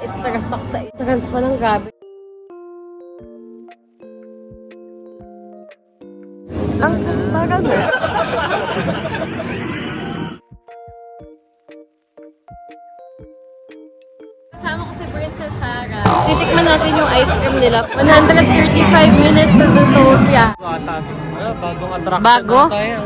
Stress ako sa entrance pa lang, grabe. Ang kastaran eh. Kasama ko si Princess Sarah. Titikman natin yung ice cream nila. 135 minutes sa Zootopia. Bagong attraction Bago? na tayo.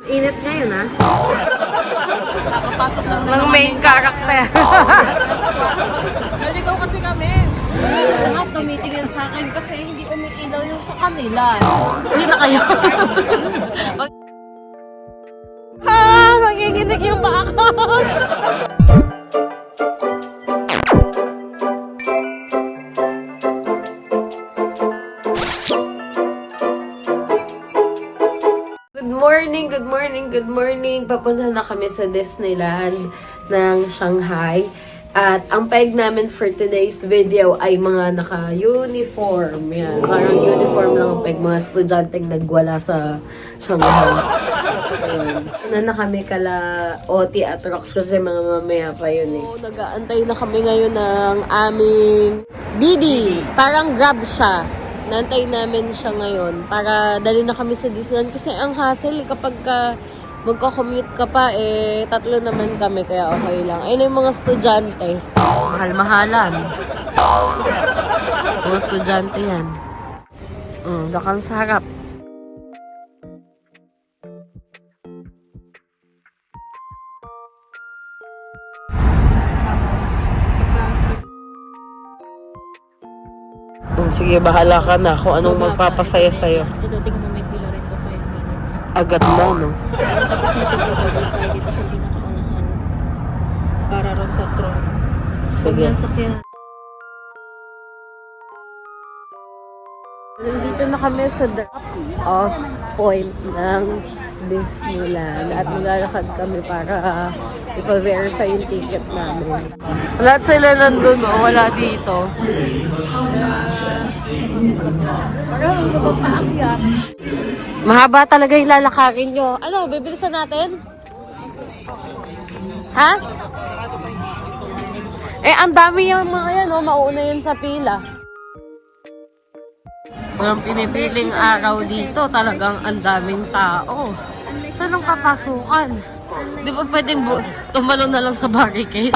Init ngayon ah. Nakapasok lang mga main character. Naligaw kasi kami. Lahat tumitingin sa akin kasi hindi umiilaw yung sa kanila. Hindi na kayo. Nanginginig yung paa ko. Good morning. Papunta na kami sa Disneyland ng Shanghai. At ang peg namin for today's video ay mga naka-uniform. Yan, parang uniform lang ang peg. Mga estudyanteng nagwala sa Shanghai. Na kami kala OT at Rox kasi mga mamaya pa yun eh. So, nag-aantay na kami ngayon ng aming Didi. Parang Grab siya. Nantay namin siya ngayon para dali na kami sa Disneyland kasi ang hassle kapag magko-commute ka pa tatlo naman kami kaya okay lang. Ayun yung mga estudyante. Mahal-mahalan. Mga estudyante yan. Dakang sarap. Sige, bahala ka na kung anong magpapasaya sa'yo. Ito, tingnan mo may pila rin to 5 minutes. Agad na, no? Tapos natin tutugol tayo dito sa pinakaunahan. Para ron sa tron. Sige. Sakyan. Nandito na kami sa drop-off point ng Disneyland at maglalakad kami para ipa-verify yung ticket namin. Lahat sila nandun, wala dito. Parang lumapaakyat. Mahaba talaga yung lalakarin nyo. Ano, bibilisan natin? Ha? Ang dami yung mga yan, mauna yun sa pila. Walang pinipiling araw dito, talagang ang daming tao. Saan ang papasukan? Di ba pwedeng tumalon na lang sa barricade?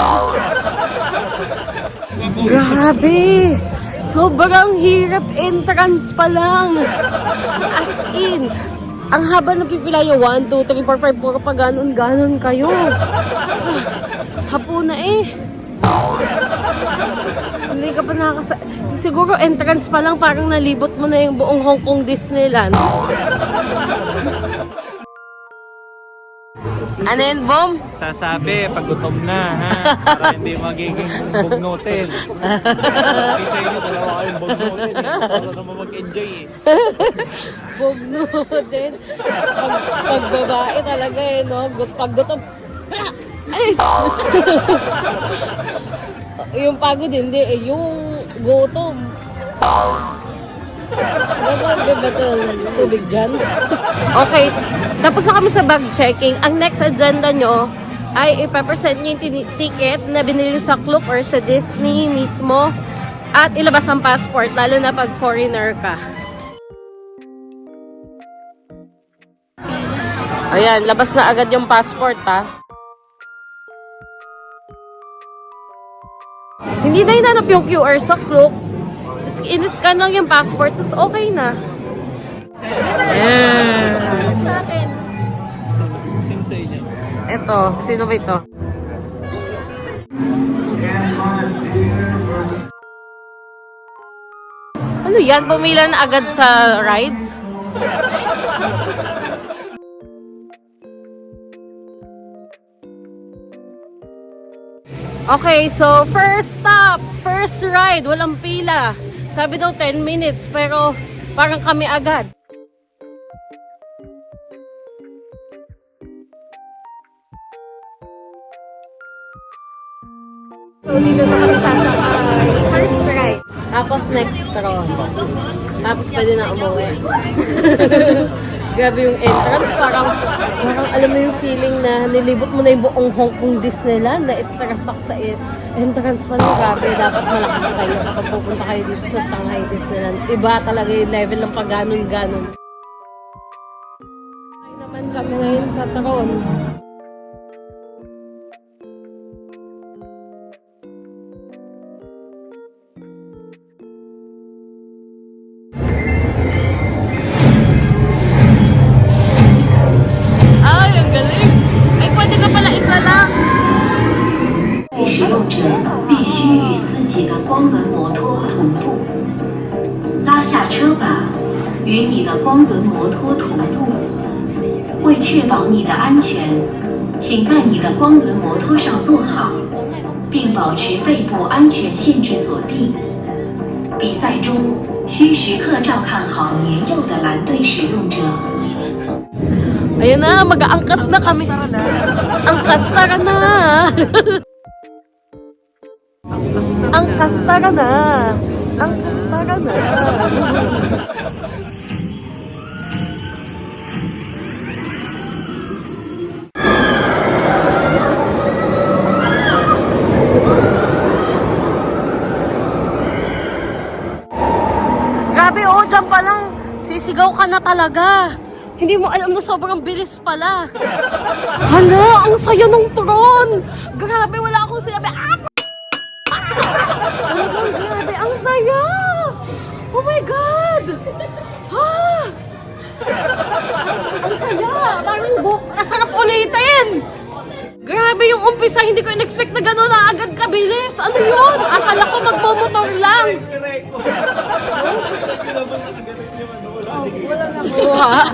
Grabe! Sobrang hirap entrance pa lang. As in, ang haba ng pipila nyo, 1, 2, 3, 4, 5, puro pa ganon kayo. Hapo na Hindi ka pa siguro entrance pa lang parang nalibot mo na yung buong Hong Kong Disneyland. Ano yun, Bom? Sasabi, pag gutom na, ha? Para hindi magiging bugnutin. Hindi sa inyo, dalawa kayong bugnutin. Para naman mag-enjoy Bugnutin. Pag babae talaga no? Pag gutom, ayos! Yung pagod hindi, yung gutom. Gagawin ba ito tubig dyan? Okay, tapos na kami sa bag checking. Ang next agenda nyo ay ipapresent nyo yung ticket na binili sa Klook or sa Disney mismo at ilabas ang passport, lalo na pag foreigner ka. Ayan, labas na agad yung passport ha. Hindi na hinanap yung QR sa Klook. In-scan lang yung passport, tapos okay na. Sunod sa akin. Sino sa inyo? Eto, sino ba ito? Ano yan? Pumila na agad sa rides? Okay, so first stop, first ride, walang pila. Sabi daw 10 minutes, pero parang kami agad. So, dito na kami sasakay. First ride. Tapos next Tron. Tapos pwede na umuwi. Grabe yung entrance. Parang alam mo yung feeling na nilibot mo na yung buong Hong Kong Disneyland. Na-stress ako sa entrance pa lang. Grabe, dapat malakas kayo kapag pupunta kayo dito sa Shanghai Disneyland. Iba talaga yung level ng pag-ganon-ganon. Ay naman kami ngayon sa Tron. Ay, ang galing! Ay, pwede ka pala isa lang! 使用者必须与自己的光轮摩托同步，拉下车把，与你的光轮摩托同步。为确保你的安全，请在你的光轮摩托上坐好，并保持背部安全限制锁定。比赛中需时刻照看好年幼的蓝队使用者。 Ayun na, mag-aangkas na kami. Angkas tara na. Angkas tara na. Angkas tara na. Grabe, oh, dyan pa lang. Sisigaw ka na talaga. Hindi mo alam na sobrang bilis pala. Hala, ang saya ng Tron! Grabe, wala akong sinabi. Talagang grabe, ang saya! Oh my God! Ha! Ang saya! Parang kasarap ulitin! Grabe yung umpisa, hindi ko in-expect na gano'n na agad kabilis. Ano yun? Akala ko magmomotor lang. Oh, wala na buha.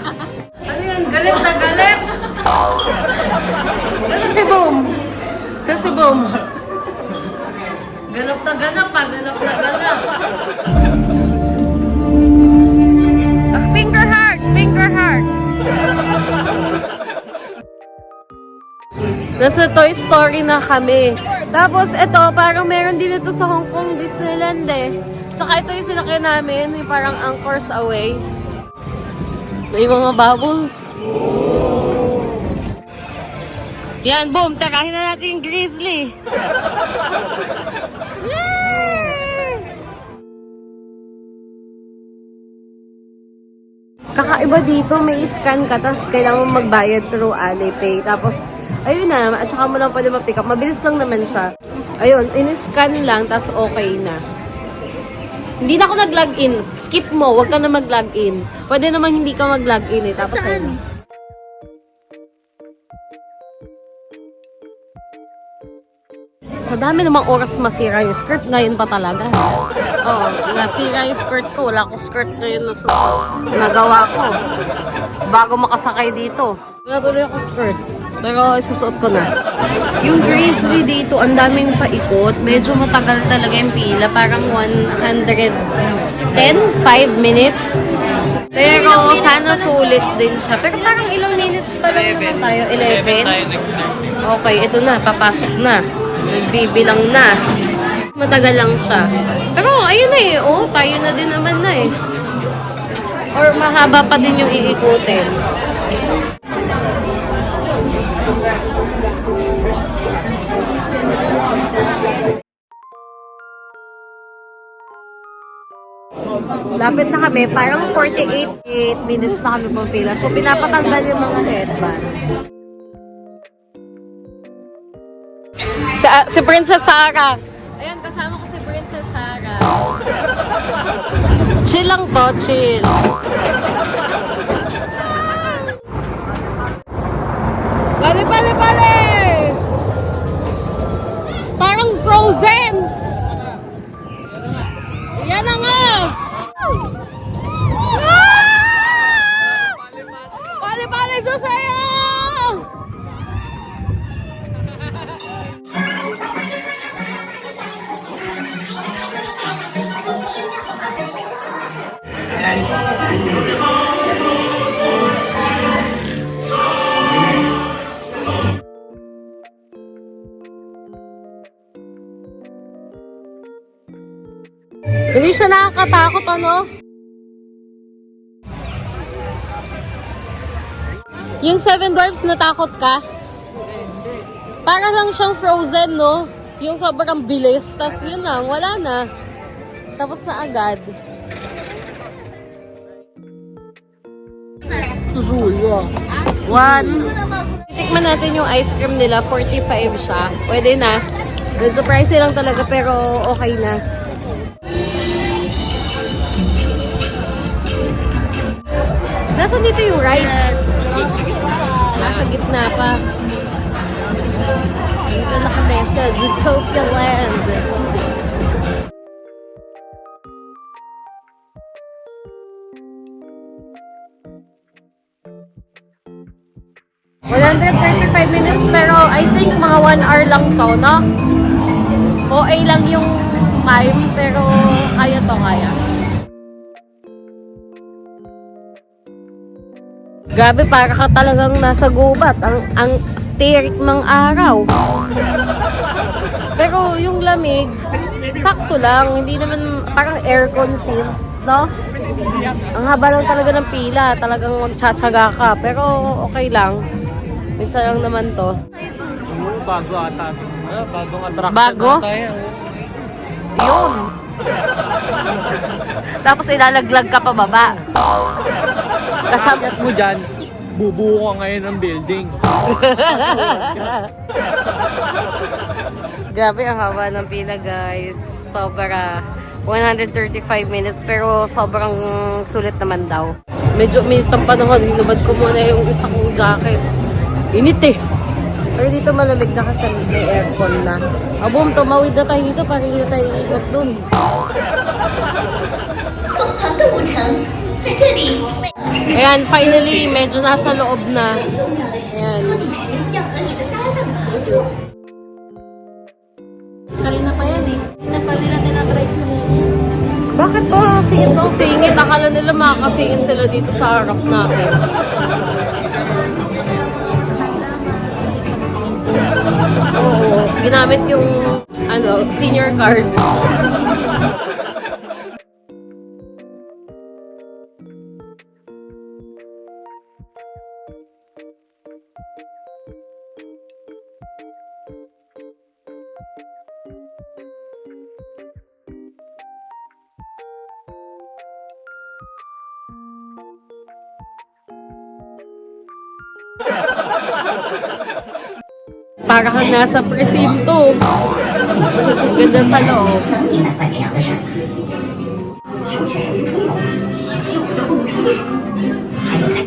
Ano yan? Galit na galit? Ano si Boom? Si Boom. Ganap na ganap pa. Ganap na ganap. Finger heart! Finger heart! Nasa Toy Story na kami. Tapos ito, parang meron din ito sa Hong Kong Disneyland eh. Tsaka ito yung sinakyan namin, yung parang Anchors Away. May mga bubbles. Yan, boom! Tarahin na natin yung Grizzly. Yay! Kakaiba dito, may scan ka, tapos kailangan mo magbayad through Alipay. Tapos, ayun na, at saka mo lang pwede ma-pick up. Mabilis lang naman siya. Ayun, in-scan lang, tapos okay na. Hindi na ako nag-login. Skip mo, wag ka na mag-login. Pwede naman hindi ka mag-login eh. Tapos ayun. Sa dami namang oras masira yung skirt, ngayon pa talaga. Oo, nasira yung skirt ko. Wala akong skirt ngayon na suot. Nagawa ko. Bago makasakay dito. Wala tuloy ako skirt. Pero isusuot ko na. Yung Grizzly dito, ang daming paikot. Medyo matagal talaga yung pila. Parang 110, 5 minutes. Pero sana sulit din siya. Pero parang ilang minutes pa lang naman tayo. 11? Okay, ito na. Papasok na. Nagbibilang na. Matagal lang siya. Pero ayun na eh. Oh, tayo na din naman na eh. Or mahaba pa din yung iikutin. Lapit na kami, parang 48 minutes na kami pumila. So, pinapatanggal yung mga headband. Si Princess Sarah. Ayan, kasama ko si Princess Sarah. Chill lang to, chill. Bale, bale, bale! Parang Frozen! Yan na nga! Pali-pali Diyos sa'yo! Hindi siya nakakatakot, ano? Yung Seven Dwarfs, natakot ka? Para lang siyang Frozen, no? Yung sobrang bilis, tas yun lang, wala na. Tapos na agad. One. Tikman natin yung ice cream nila, 45 siya. Pwede na. The surprise lang talaga, pero okay na. Nasaan dito yung rides? Nasa gitna pa. Dito na kami sa Zootopia Land. $135 pero I think mga 1 hour lang to, no? OA lang yung time pero kaya to, kaya. Grabe, para ka talagang nasa gubat. Ang stirik ng araw. Pero yung lamig, sakto lang. Hindi naman parang aircon feels, no? Ang haba lang talaga ng pila. Talagang magtsatsaga ka. Pero okay lang. Minsan lang naman to. Bago ata. Bagong attraction. Bago? Tayo. Yun. Tapos ilalaglag ka pa baba. Kasama Mo dyan, bubuo ka ngayon ng building. Grabe ang haba ng pila, guys. Sobra. 135 minutes pero sobrang sulit naman daw. Medyo minit ang panahon. Hinubad ko muna yung isa kong jacket. Init eh. Pero dito malamig na kasi may aircon na. Boom, tumawid na tayo dito para hindi na tayo iikot dun. Ayan, finally, medyo nasa loob na. Ayan. Kanina pa yan eh. Kanina pa nila tinatry sumingin. Bakit po singit ng singit? Akala nila makakasingit sila dito sa harap natin. Oo, ginamit yung senior card. Para kang nasa presinto. Ganda sa loob. 等你来办这样的事儿吧。说起什么冲突，小小的共冲术，还有还。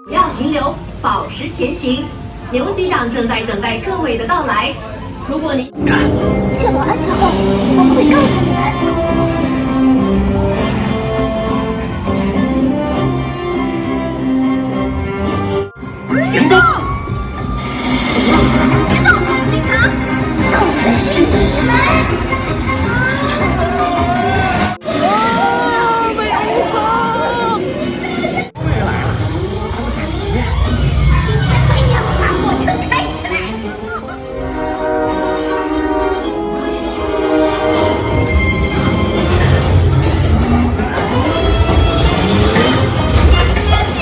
不要停留，保持前行。牛局长正在等待各位的到来。如果你确保安全后，我们会告诉你们。 行动！别动，警察！让我们去你们！ Oh, may usok! 快点把火车开起来！向前！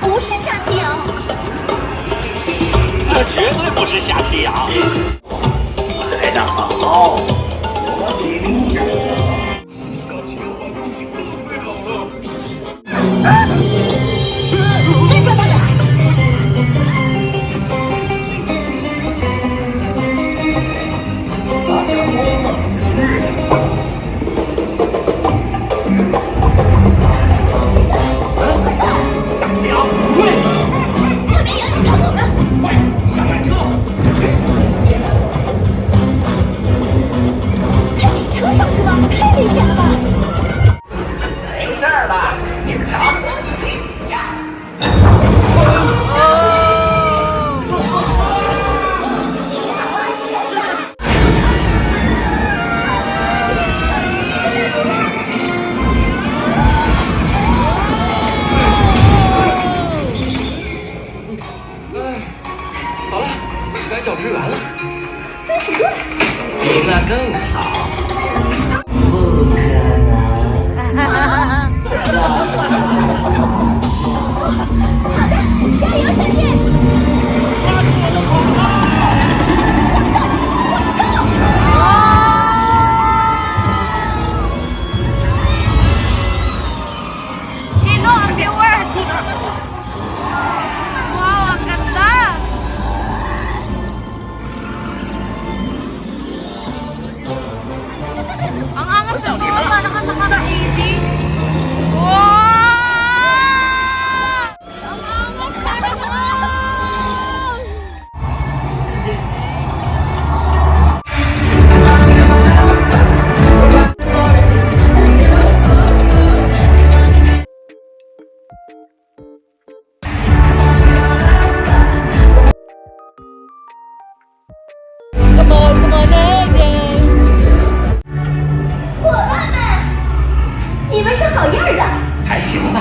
不是夏奇阳，那绝对不是夏奇阳。来得好，我启明者。跟上他俩。大家都冷去。夏奇阳，追！那边人要走的。快上缆车！ Ang angas na mo, para ka naka-80. Wow! Ang angas, para ka! Come on, come on, again. 伙伴们，你们是好样的，还行吧。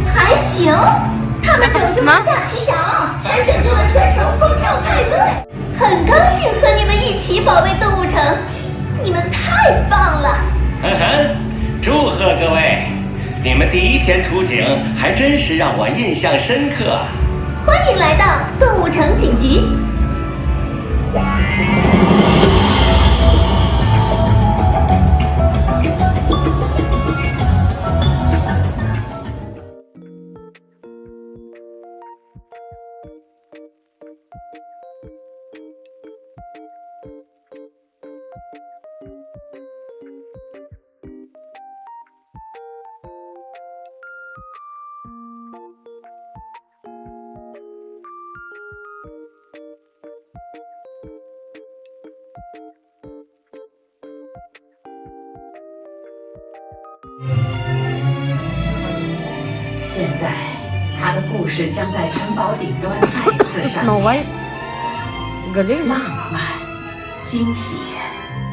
还行。他们拯救了夏奇阳，还拯救了全城疯跳派对。很高兴和你们一起保卫动物城，你们太棒了！哼哼，祝贺各位！你们第一天出警，还真是让我印象深刻。欢迎来到动物城警局。现在，他的故事将在城堡顶端再一次上 Snow 演。 White. Galing. 浪漫、惊险、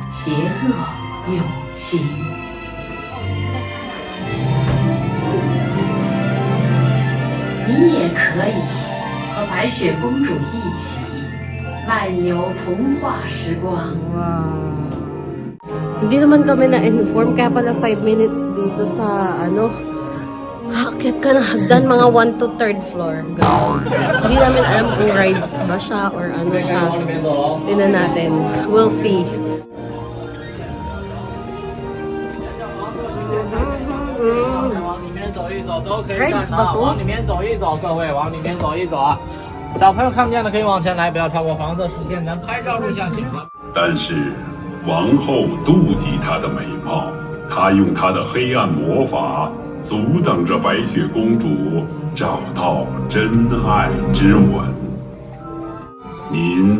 邪恶、友情。你也可以和白雪公主一起漫游童话时光。 Hindi naman kami na-inform, kaya pala 5 minutes dito sa, Aakyat ka ng hagdan, mga 1 to 3rd floor. Ganun. Hindi namin alam kung rides ba siya or ano siya. Tingnan natin. We'll see. 往里面走一走都可以 Rides 站 吧 啊， 都 往里面走一走，各位往里面走一走啊！小朋友看不见的可以往前来，不要超过黄色视线。咱拍照录像请合。但是王后妒忌她的美貌，她用她的黑暗魔法阻挡着白雪公主找到真爱之吻。您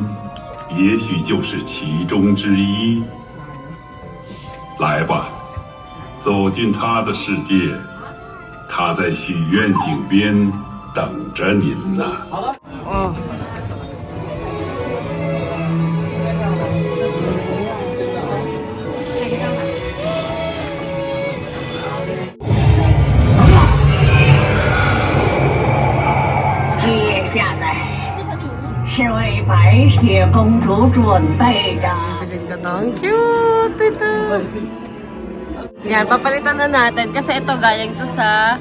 也许就是其中之一。来吧，走进她的世界，她在许愿井边等着您呢。 接下来是为白雪公主准备的。 Piling ka na. Ang cute! Ito. Yan, papalitan na natin. Kasi ito, galing to sa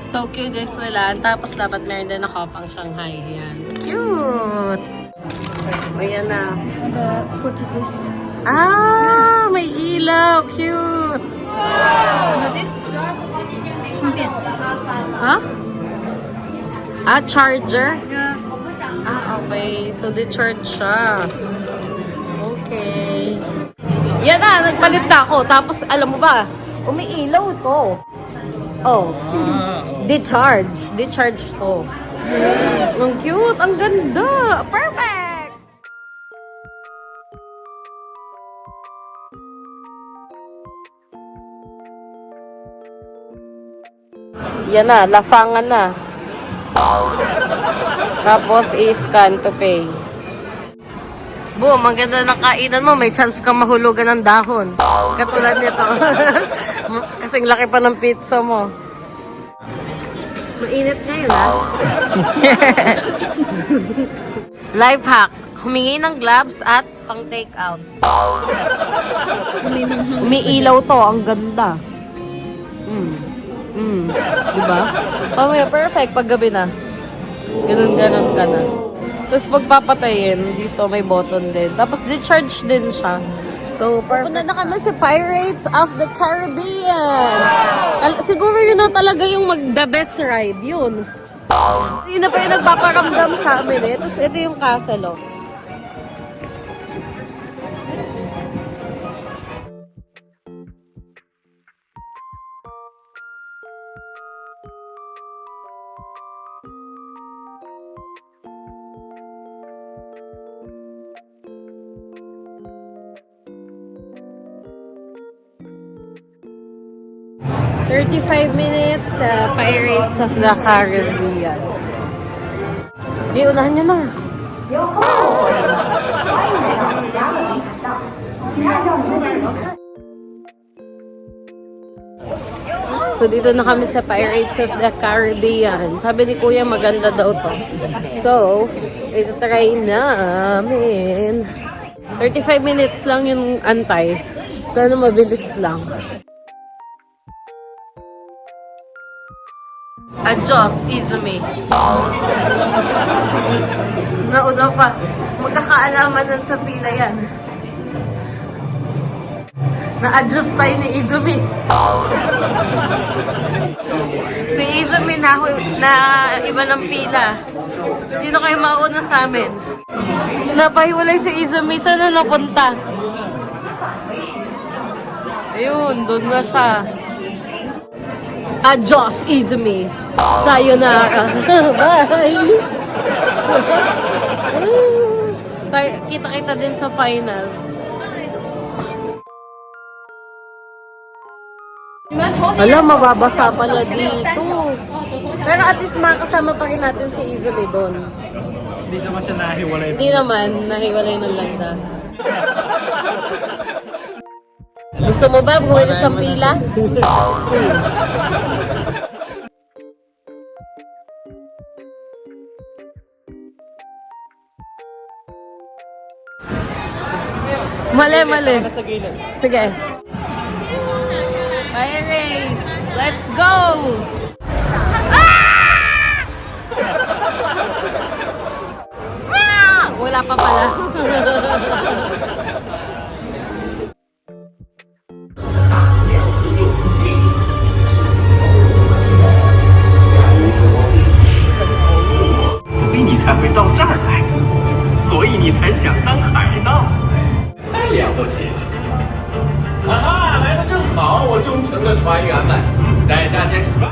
Tokyo Disneyland. Tapos dapat meron din ako pang Shanghai. Yan. Cute! Ayan na. Put this. Ah! May ilaw! Cute! Ha? Ah, charger? Ah, okay. So, di-charge siya. Okay. Yan na, nagpalit na ako. Tapos, alam mo ba, umiilaw to. Oh. Di-charge. Di-charge to. Ang cute. Ang ganda. Perfect! Yan na, lafangan na. Tapos, i-scan to pay. Boom, ang ganda ng kainan mo. May chance kang mahulugan ng dahon. Katulad nito. Kasing laki pa ng pizza mo. Mainit ngayon, ha? Life hack. Humingi ng gloves at pang take out. Umiilaw to. Ang ganda. Diba? Mamaya, perfect. Pag gabi na. Ganun ka na. Tapos pagpapatayin, dito may button din. Tapos di-charge din siya. So, perfect. Pupunta na kami sa Pirates of the Caribbean. Siguro yun na talaga yung mag-the best ride. Yun. Yun na pa yung nagpaparamdam sa amin eh. Tapos ito yung castle, oh. 35 minutes sa Pirates of the Caribbean. Di, unahan nyo na. So, dito na kami sa Pirates of the Caribbean. Sabi ni Kuya, maganda daw to. So, ito try namin. 35 minutes lang yung antay. Sana mabilis lang. Adjust, Izumi. Nauna pa. Magkakaalaman nun sa pila yan. Na-adjust tayo ni Izumi. Si Izumi na iba ng pila. Dito kayo mauna sa amin. Napahiwalay si Izumi. Saan na napunta? Ayun, doon na siya. Adios, Izumi. Sayonara. Bye. Kita-kita din sa finals. Alam, mababasa pala dito. Pero at least makasama pa rin natin si Izumi doon. Hindi naman siya nahiwalay. Hindi naman, nahiwalay ng landas. Gusto mo ba bumilis ng pila? Mali. Sa gilid. Sige. Pirates, let's go! Wala pa pala.所以你才会到这儿来，所以你才想当海盗，太了不起了！啊哈，来的正好，我忠诚的船员们，在下 Jack Sparrow。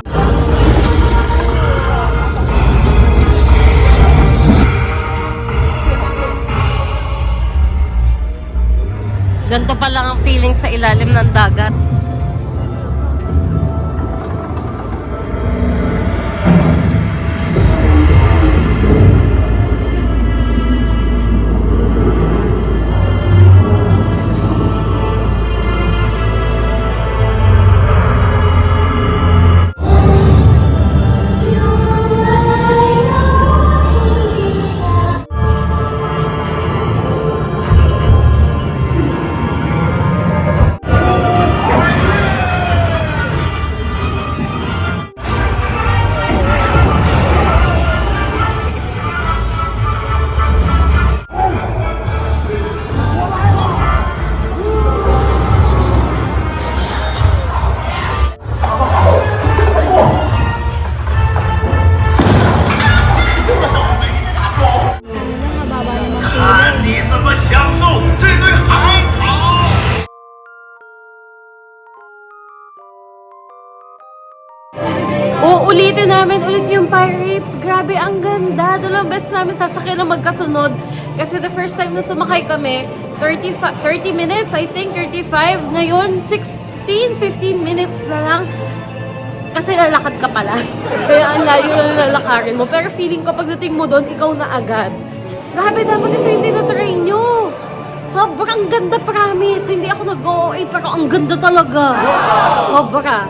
Ganito pa lang ang feeling sa ilalim ng dagat. Uulitin namin ulit yung Pirates. Grabe, ang ganda. Dalawang beses namin sasakyan na magkasunod. Kasi the first time na sumakay kami, 30 minutes, I think, 35. Ngayon, 15 minutes na lang. Kasi lalakad ka pala. Kaya ang layo na lalakarin mo. Pero feeling ko, pagdating mo doon, ikaw na agad. Grabe, dapat ito yung tinatry nyo. Sobrang ganda, promise. Hindi ako nag-OA, pero ang ganda talaga. Sobra.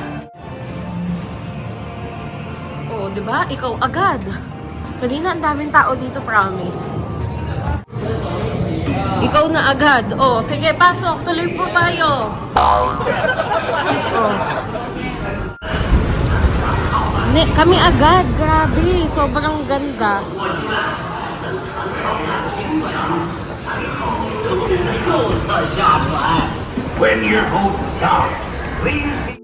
Oh, diba? Ikaw agad. Kanina ang daming tao dito, promise. Ikaw na agad. Oh, sige, pasok. Tuloy po tayo. Oh. Kami agad. Grabe. Sobrang ganda. When your boat stops, please be...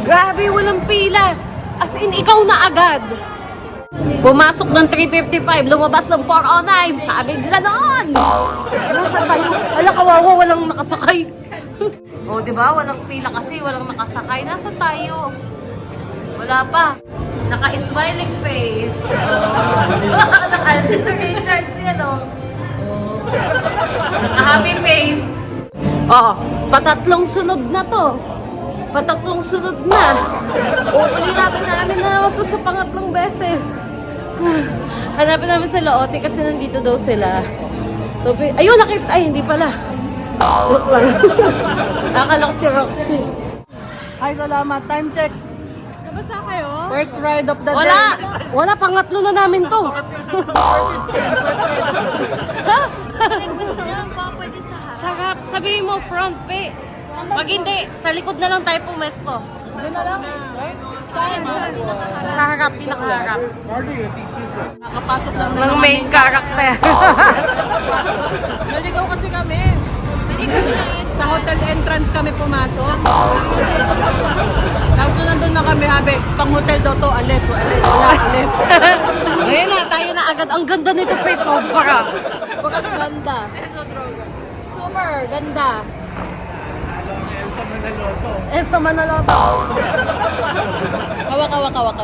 Grabe, walang pila. As in, ikaw na agad. Pumasok ng 3:55, lumabas ng 4:09. Sabi gano'n. Nasaan tayo? Ala, kawawa, walang nakasakay. O, diba? Walang pila kasi, walang nakasakay. Nasaan tayo? Wala pa. Naka-smiling face. Naka-Alden Richards yan, o. Naka-happy face. Oh, patatlong sunod na to. Patatlong sunod na. Uulitin namin na naman to sa pangatlong beses. Hanapin namin sa Loote kasi nandito daw sila. So, ayun, nakita. Ay, hindi pala. Joke lang. Nakakala ko si Roxy. Ay, salamat. Time check. Nabasa kayo? First ride of the Wala. Wala, pangatlo na namin to. Ha? Gusto lang po pwede sa harap. Sarap. Sabihin mo, front pay. Pag hindi, sa likod na lang tayo pumesto. Doon na lang. Right? Sa harap, pinakaharap. Nakapasok lang Ng main character. Naligaw kasi kami. Sa hotel entrance kami pumasok. Tapos nandun na kami, habi, pang hotel daw to, alis, alis. Ngayon na, tayo na agad. Ang ganda nito, pre. Sobra. Sobrang ganda. Super ganda. Sa Manaloto. Kawak.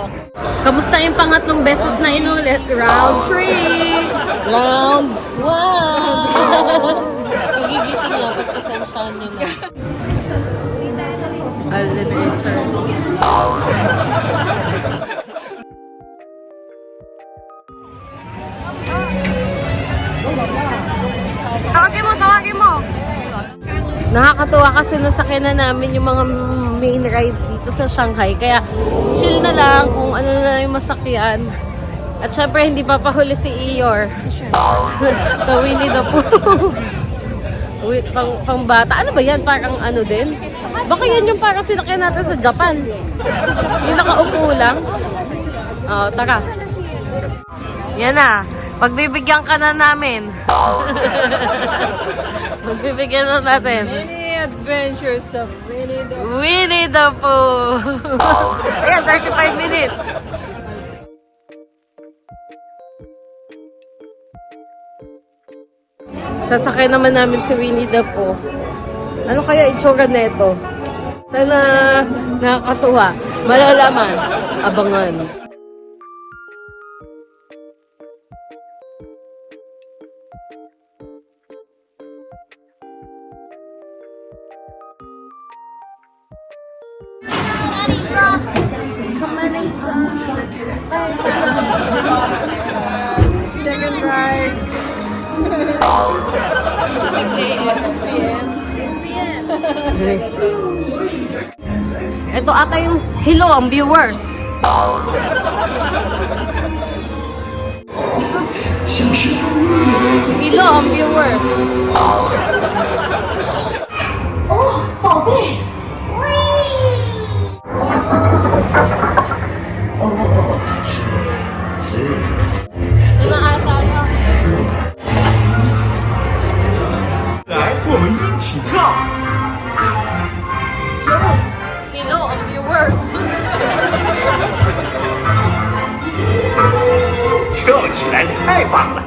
Kamusta yung pangatlong beses na inulit? Round 3! Round 1! Pagigising lang, pagpasensyahan nyo na. Elevator. Tawagin mo! Nakakatuwa kasi nasakyan na namin yung mga main rides dito sa Shanghai. Kaya chill na lang kung ano na yung masakyan. At syempre hindi papahuli si Eeyore. So we need a po. pang bata. Ano ba yan? Parang ano din? Baka yan yung parang sinakyan natin sa Japan. Yung nakaupo lang. Oh, tara. Yan na. Pagbibigyan ka na namin. Pagbibigyan na natin. Many adventures of Winnie the Pooh. Ayan, 35 minutes. Sasakay naman namin si Winnie the Pooh. Ano kaya itsura neto? Sana nakakatuwa. Malalaman. Abangan. second ride. 6 a.m. 6 p.m. Ito ata yung hello ang viewers. Hello ang viewers. 哦，宝贝，喂！来，我们一起跳。 Hello ang viewers. 跳起来太棒了！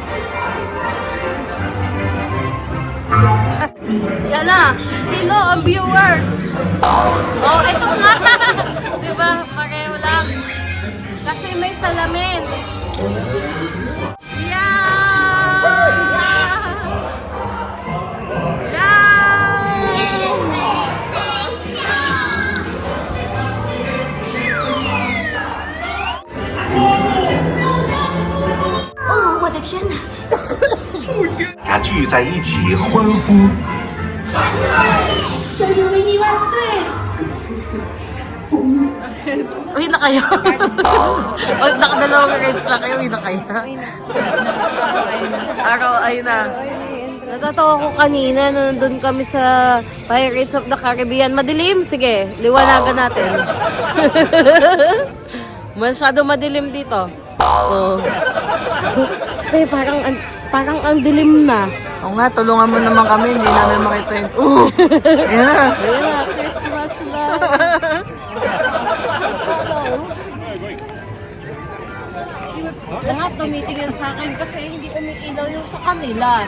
Yan na. Hello ang viewers. Oh, ito nga. Diba? Pareho lang. Kasi may salamin. Yeah! Yeah! 哦，我的天哪！ 大家聚在一起欢呼。 小小维尼万岁！ Uwi na kayo. O, nakadalawang rides lang kayo. Uwi na kayo. Araw ay na. Natatawa ko kanina nung nandun kami sa Pirates of the Caribbean. Madilim? Sige, liwanagan natin. Masyado madilim dito. Oh. Eh, parang ang dilim na. Oo nga, tulungan mo naman kami. Hindi namin makita yun. Ayan na. Ayan na, Christmas love. Lahat tumitingin sa akin kasi hindi umiilaw yung sa kanila.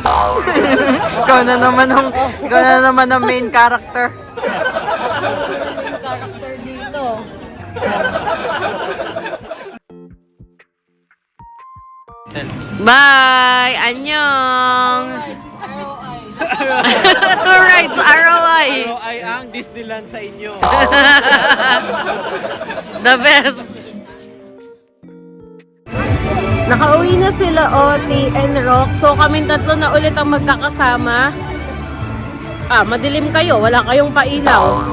Ikaw na naman ang main character. Yung character dito. Bye! Annyeong! Two rides, ROI! Pero ay ang Disneyland sa inyo. The best. Nakauwi na sila Oti and Rock. So kaming tatlo na ulit ang magkakasama. Madilim kayo. Wala kayong pailaw.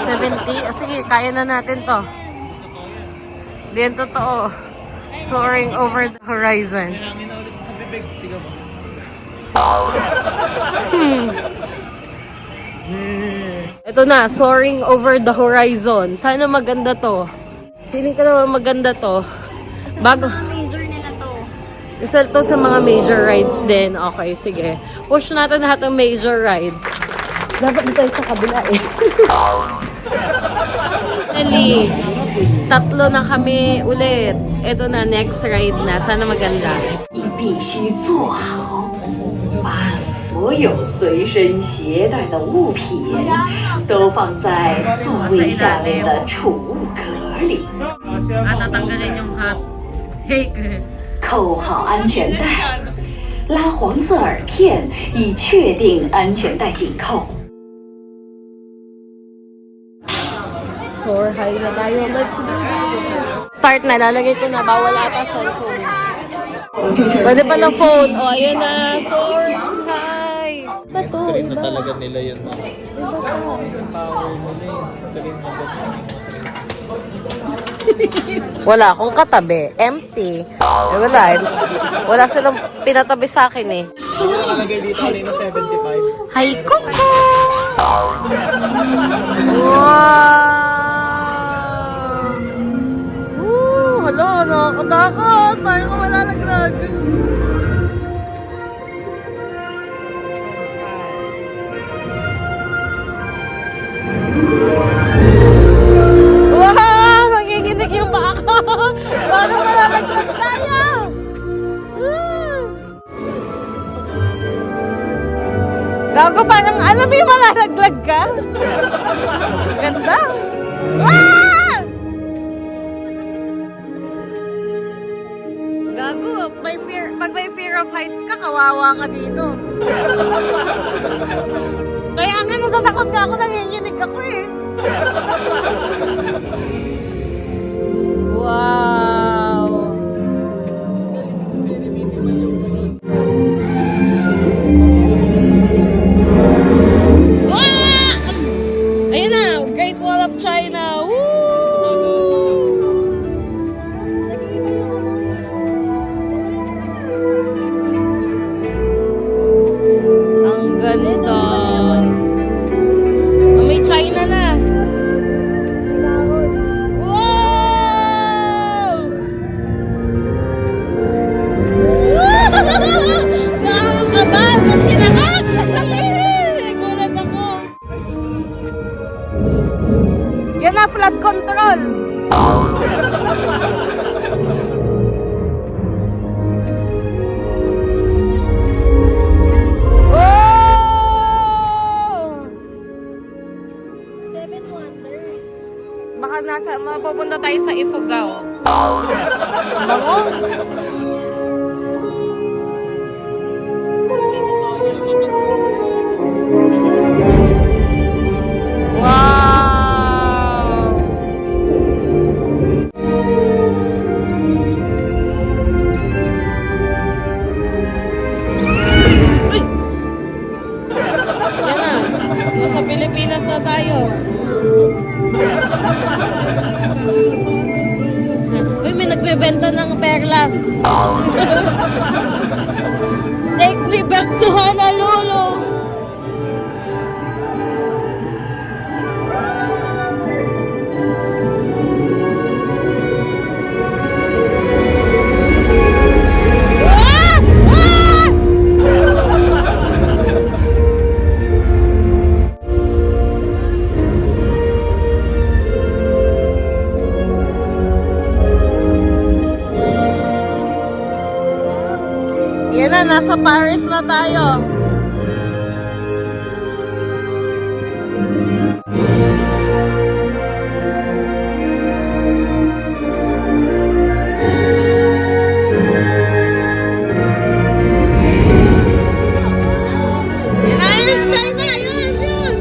70. Sige, kaya na natin to. Hindi yan totoo. Soaring over the horizon. Kailangan na ulit sa bibig. Sige ba? Ito na, soaring over the horizon. Sana maganda to. Feeling ko naman maganda to. Bago. Major nila to. Isa to sa mga major rides din. Okay, sige. Push natin lahat ng major rides. Dapat dito tayo sa kabila eh. Finally, tatlo na kami ulit. Ito na, next ride na. Sana maganda. 你必须坐好，把所有随身携带的物品都放在座位下面的储物格里， Tatanggalin yung hat. Hey, 扣好安全带，拉黄色耳片以确定安全带紧扣。 soar high na tayo. Let's do this! Start na. Lalagay ko na. Bawal ata cellphone. Pwede pala phone. O, ayan na. Soar high. Bato. Screen na talaga nila yun. Power nila yung screen na Wala akong katabi. Empty. Eh, wala. Wala silang pinatabi sa akin eh. nakalagay dito kanina 75. Hi, Coco! Wow! Hala, nakakatakot. Parang ka malalaglag. Wow! Nanginginig yung paa ko. Parang malalaglag tayo. Gago, parang alam mo yung malalaglag ka? Ganda. Ah! Gago, pag may fear of heights ka, kawawa ka dito. Kaya nga, natatakot nga ako, nanginginig ako eh. Wow! Ayun na, Great Wall of China. Woo! Ang ganda. May China na. Wow! Nakakaba! Ba't kinakak? Nagulat ako. Yan na, flood control. Oh! Seven Wonders. Baka mapupunta tayo sa Ifugao. Bango? Wow! Uy! Yan na. Nasa Pilipinas na tayo. Uy, may nagbebenta ng perlas. Take me back to Honolulu. Ah! Ah! Yan na, nasa Paris na tayo. Yan na, yung sky na, yun, yun.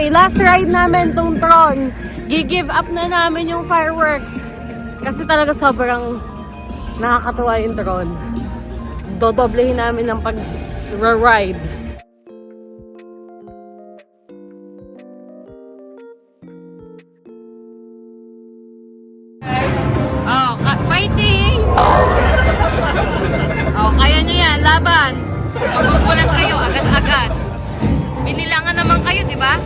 Okay, last ride namin tong Tron. Gi-give up na namin yung fireworks. Kasi talaga sobrang nakakatuwa yung Tron. Dodoblehin namin ng pag-ride. Oh, fighting! Oh, kaya nyo yan, laban. Magugulat kayo agad-agad. Binilangan naman kayo, di ba?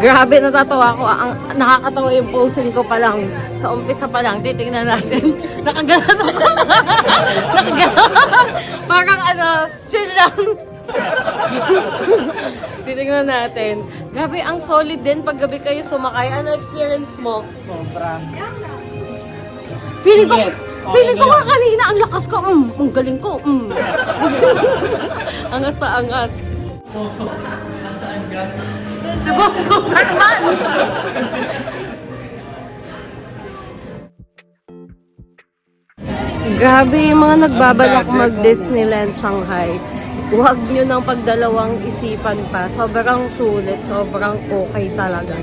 Grabe, natatawa ko. Nakakatawa yung posing ko pa lang. Sa umpisa pa lang, titingnan natin. Nakagana. Parang chill lang. Titingnan natin. Grabe, ang solid din pag gabi kayo sumakay. Ano experience mo? Sobra. Feeling ko nga kanina, ang lakas ko. Ang galing ko. Angas sa angas. Nasaan ka? Diba, Superman? Grabe, yung mga nagbabalak mag-Disneyland Shanghai. Huwag nyo nang pagdalawang isipan pa. Sobrang sulit, sobrang okay talaga.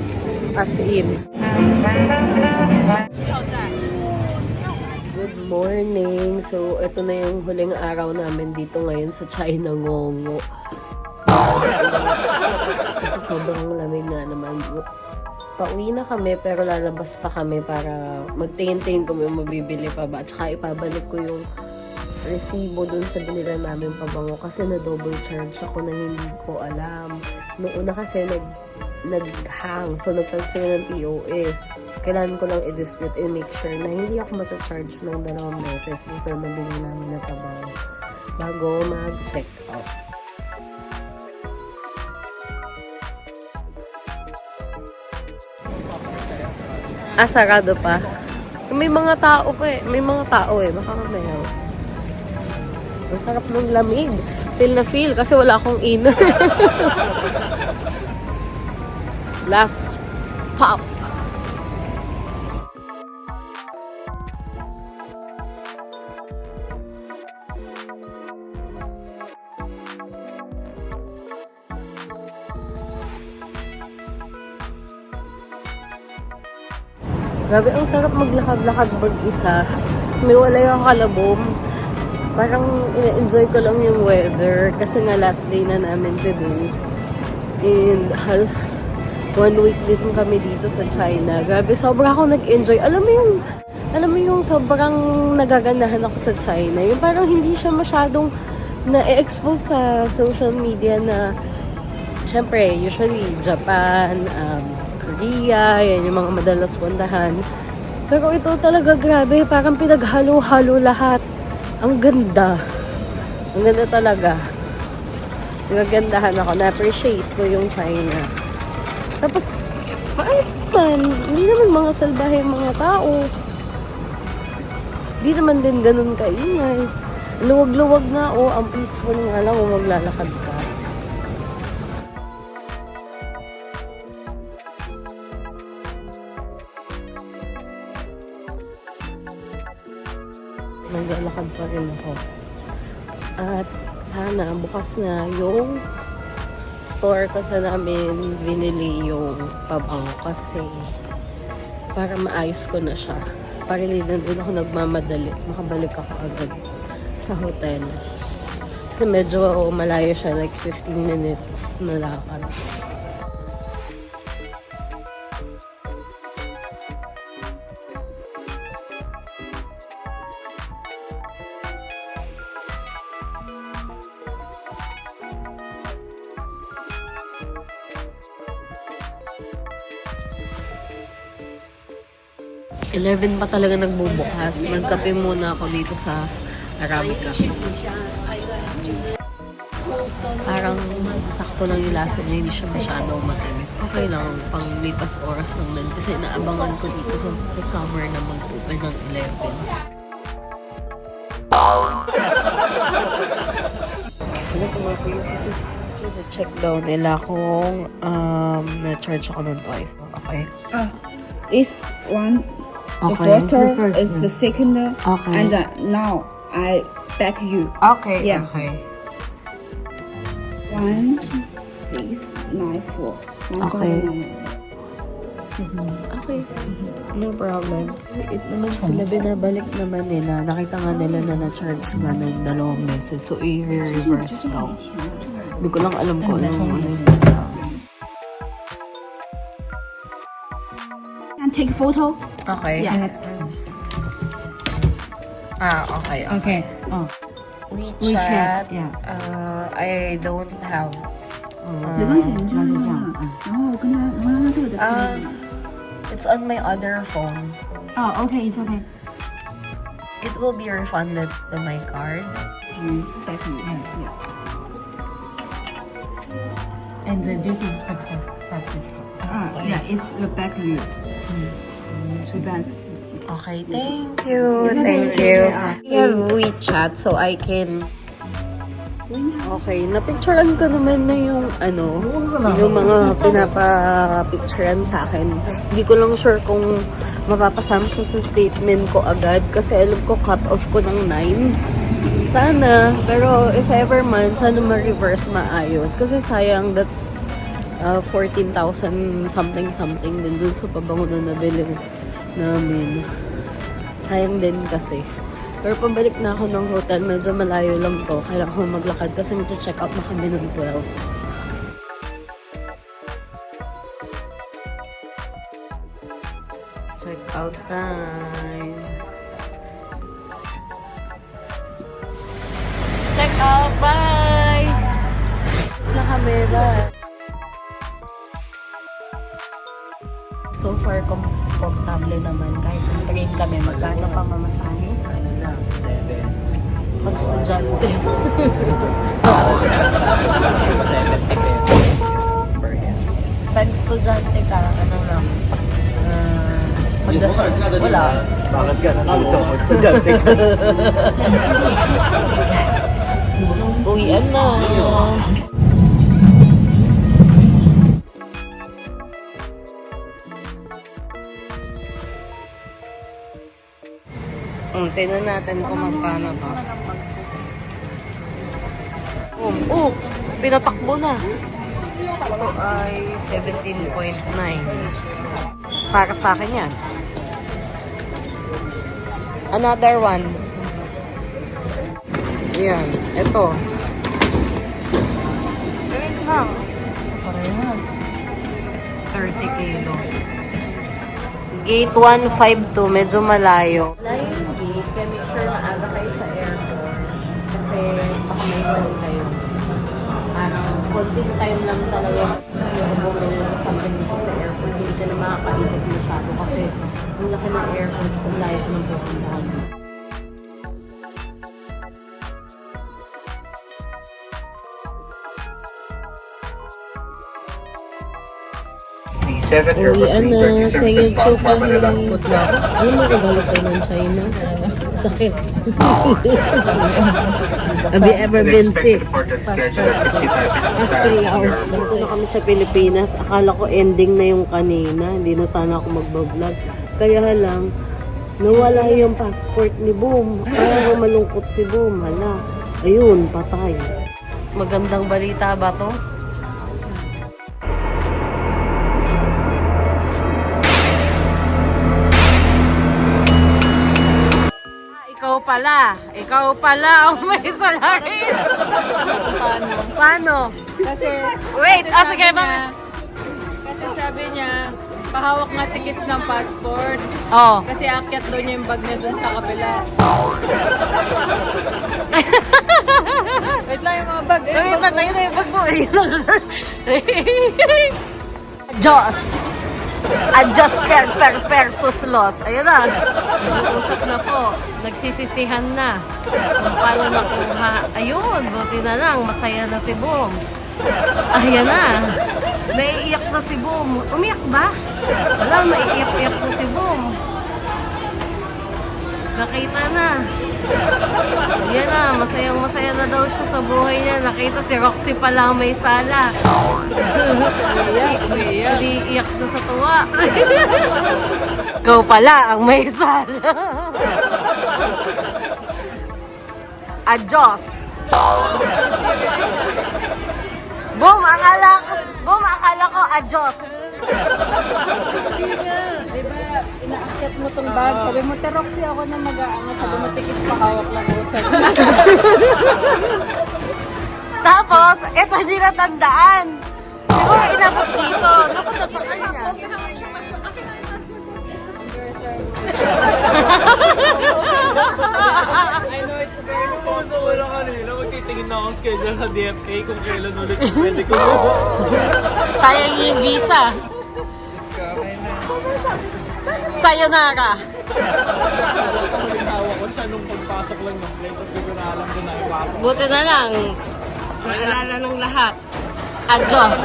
As in. Good morning. So, ito na yung huling araw namin dito ngayon sa China Ngongo. Kasi sobrang lamig nga naman. Pauwi na kami pero lalabas pa kami para magtingin-tingin kung may mabibili pa ba. At saka ipabalik ko yung resibo dun sa binila namin pabango kasi na-double charge ako na hindi ko alam. Noong una kasi nag-hang. So, nagpansin ng POS. Kailangan ko lang i-dispute and make sure na hindi ako matcha-charge ng 2 beses sa nabili namin na pabango bago mag-check out. Sarado pa. May mga tao pa eh. May mga tao eh. Baka mamaya. Ang sarap ng lamig. Feel na feel kasi wala akong inner. Last pop. Grabe, ang sarap maglakad-lakad mag-isa. May walay ang kalabom. Parang ina-enjoy ko lang yung weather. Kasi nga last day na namin today. And halos 1 week din kami dito sa China. Grabe, sobra ako nag-enjoy. Alam mo yung sobrang nagaganahan ako sa China. Yung parang hindi siya masyadong na-expose sa social media na syempre, usually Japan, Korea, yan yung mga madalas puntahan. Pero ito talaga grabe, parang pinaghalo-halo lahat. Ang ganda. Ang ganda talaga. Nagagandahan ako, na-appreciate ko yung China. Tapos, maayos naman. Hindi naman mga salbahe mga tao. Hindi naman din ganun kaingay. Luwag-luwag nga, ang peaceful nga lang kung maglalakad ka. Naglalakad pa rin ako. At sana bukas na yung store kasi namin binili yung pabango kasi para maayos ko na siya. Para hindi na din ako nagmamadali. Makabalik ako agad sa hotel. Kasi medyo malayo siya, like 15 minutes na lakad. 11 pa talaga nagbubukas. Nagkape muna ako dito sa Arabica. Parang sakto lang yung lasa niya. Hindi siya masyadong matamis. Okay lang. Pang lipas oras lang din. Kasi naabangan ko dito sa summer na mag-open ng 11. Na-check daw nila kung na-charge ako ng twice. Okay? It's one. Okay. The first is the second. Okay. And now I back you. Okay. Yeah. Okay. 1694. Okay. Okay. No problem. It naman sila, binabalik naman nila. Nakita nga nila na na-charge nga ng 2 beses. So, i-reverse daw. Hindi ko lang alam kung ano yung sinasabi. And take a photo. Okay. Yeah. Okay. Okay. Oh. WeChat. Yeah. I don't have. 没关系，你就这样。然后我跟他，然后他这个的。 It's on my other phone. Oh, okay, it's okay. It will be refunded to my card. Back to you. Yeah. And this is successful. Yeah, it's back to you. Back. Okay, thank you. Thank you. I have WeChat so I can... Okay, napicturean ko naman na yung yung mga pinapa-picturean sa akin. Hindi ko lang sure kung mapapasama siya sa statement ko agad kasi alam ko cut off ko ng 9. Sana, pero if ever man, sana ma-reverse maayos. Kasi sayang, that's 14,000 something din dun sa pabango na nabili namin. Sayang din kasi. Pero pabalik na ako ng hotel, medyo malayo lang to. Kailangan ko maglakad kasi mag-check out na kami ng 12. Check out time. Check out, bye! Sa camera. So far, comfortable naman. Kahit ang train kami, magkano pa mamasahe? Pag estudyante. Pag estudyante ka, ano lang, magdasal. Wala. Bakit ka nalito? Estudyante ka. Uwian na. Tingnan natin kung magkano to. Pinatakbo na. Ito ay 17.9. Para sa akin yan. Another one. Yan. Ito. Parehas. 30 kilos. Gate 152. Medyo malayo. Line gate. Kaya make sure maaga kayo sa airport. Kasi baka may balik kayo. Parang konting time lang talaga yung bumili ng something dito sa airport. Hindi ka na makakaikot masyado kasi ang laki ng airport sa layo ng pupuntahan. Uwian na sa YouTube kahit ano mo regalo sa'yo ng China? Sakit. Have you ever been sick? Past 3 hours. Nandito na kami sa Pilipinas. Akala ko ending na yung kanina. Hindi na sana ako magbablog. Kaya lang, nawala yung passport ni Boom. Kaya malungkot si Boom. Hala. Ayun, patay. Magandang balita ba to? Ikaw pala ang may salarin. Paano? Kasi, Wait, sige niya, kasi sabi niya, pahawak nga tickets ng passport. Oh. Kasi akyat doon yung bag niya doon sa kabila. Wait lang yung mga bag. Wait, patay na yung bag mo. Diyos. Adjust pertus los. Ayun na. Nag-uusap na po. Nagsisisihan na. Kung paano nakuha. Ayun, buti na lang. Masaya na si Boom. Ayan na. Naiiyak na si Boom. Umiyak ba? Wala, naiiyak-iyak na si Boom. Nakita na. Yan na, masayang-masaya na daw siya sa buhay niya. Nakita si Roxy pa lang may sala. Hindi iyak na sa tuwa. Ikaw pala ang may sala. Adios. akala ko, adyos. Hindi nga. Diba, inaakyat mo tong bag. Sabi mo, Teroxy ako na mag-aangat. Sabi mo, tikit pa hawak lang ako sa Tapos, ito hindi natandaan. Siguro inabot dito. Napunta sa kanya. I know it's very So, wala kanina, magtitingin na akong schedule sa DFA kung kailan ulit pwede ko. Sayang yung visa. Sayonara. Hawak ko siya nung pagpasok lang ng plane, tapos hindi ko na alam kung naipasok. Buti na lang. Naalala ng lahat. Adios.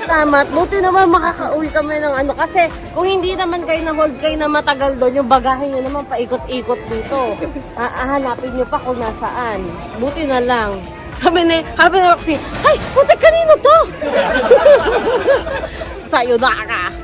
Salamat. Buti naman makakauwi kami ng ano. Kasi kung hindi naman kayo na-hold kayo na matagal doon, yung bagahe nyo naman paikot-ikot dito. Hahanapin nyo pa kung nasaan. Buti na lang. Sabi ni Roxy, ay, puti kanino to? Sayonara.